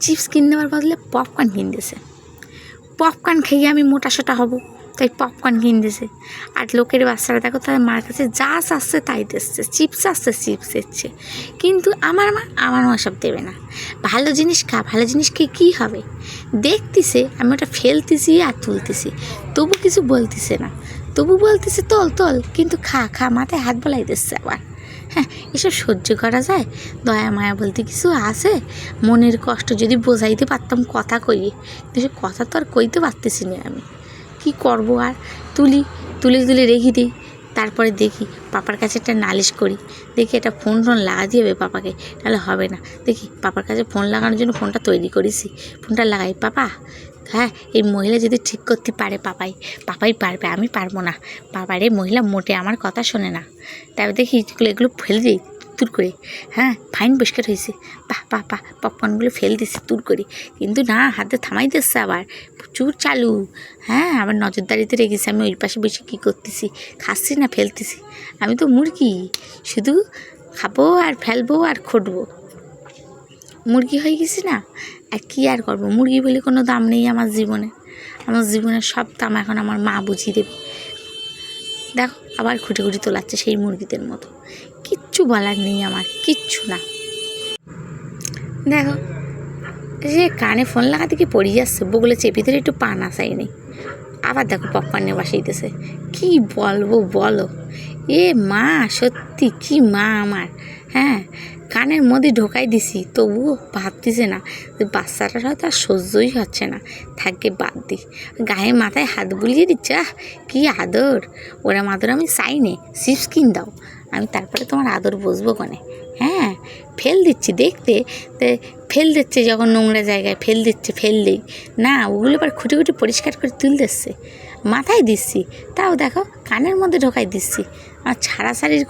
Chips কিনে দেওয়ার বদলে পপকর্ন কিনে দিয়েছে। পপকর্ন খেয়ে আমি মোটাসোটা হব, তাই পপকর্ন কিনে দিয়েছে। আর লোকের বাচ্চারা দেখো তাদের মার কাছে যা আসছে তাই দিচ্ছে, চিপস আসছে চিপস দিচ্ছে। কিন্তু আমার মা সব দেবে না। ভালো জিনিস খা, ভালো জিনিস খেয়ে কী হবে? দেখতেছে আমি ওটা ফেলতেছি আর তুলতেছি, তবু কিছু বলতেছে না, তবু বলতেছে তোল, কিন্তু খা মাথায় হাত বোলাই দিচ্ছে আবার। হ্যাঁ, এসব সহ্য করা যায়? দয়া মায়া বলতে কিছু আছে? মনের কষ্ট যদি বোঝাইতে পারতাম কথা কইয়ে, কিন্তু সে কথা তো আর কইতে পারতেছি না। আমি কি করব? আর তুলে রেখে দিই। তারপরে দেখি পাপার কাছে একটা নালিশ করি, দেখি একটা ফোন লাগাতে হবে পাপাকে, তাহলে হবে না। দেখি পাপার কাছে ফোন লাগানোর জন্য ফোনটা তৈরি করেছি, ফোনটা লাগাই। পাপা, হ্যাঁ, এই মহিলা যদি ঠিক করতে পারে পাপাই পারবে, আমি পারবো না। বাবার এই মহিলা মোটে আমার কথা শোনে না। তারপর দেখি এগুলো ফেলে দিই তুর করে। হ্যাঁ, ফাইন পরিষ্কার হয়েছে। বাহ, পপকর্নগুলো ফেল দিচ্ছে তুর করে, কিন্তু না, হাতে থামাই দিচ্ছে আবার, প্রচুর চালু। হ্যাঁ, আবার নজরদারিতে রেখেছি আমি ওই পাশে বসে কী করতেছি, খাচ্ছি না ফেলতেছি। আমি তো মুরগি, শুধু খাবো আর ফেলবো আর খুঁটবো, মুরগি হয়ে গেছি না। আর কী আর করবো, মুরগি বলে কোনো দাম নেই আমার জীবনের সব দাম এখন আমার মা বুঝিয়ে দেবে। দেখো আবার খুঁটে তোলাচ্ছে সেই মুরগিদের মতো। কিচ্ছু বলার নেই আমার, কিচ্ছু না। দেখো সে কানে ফোন লাগাতে কি পড়ে যাচ্ছে, বগুলো চেপে ধরে একটু পা নাচাই নেই। আবার দেখো পপকর্নে বসাইতেছে। কি বলবো বলো? এ মা, সত্যি কি মা আমার। হ্যাঁ, কানের মধ্যে ঢোকাই দিছি, তবুও ভাবতেছে না যে বাচ্চাটার হয়তো আর সহ্যই হচ্ছে না, থাকবে বাদ দিই। গায়ে মাথায় হাত বুলিয়ে দিচ্ছে। কি আদর! ওরা আদর আমি চাই নে, চিপস কিন দাও, আমি তারপরে তোমার আদর বসবো কোনে। হ্যাঁ, ফেল দিচ্ছি দেখতে, ফেল দিচ্ছে যখন নোংরা জায়গায় ফেল দিই না, ওগুলো আবার খুঁটে পরিষ্কার করে তুল দিচ্ছে, মাথায় দিচ্ছি, তাও দেখো কানের মধ্যে ঢোকাই দিচ্ছি। আমার ছাড়াছাড়ির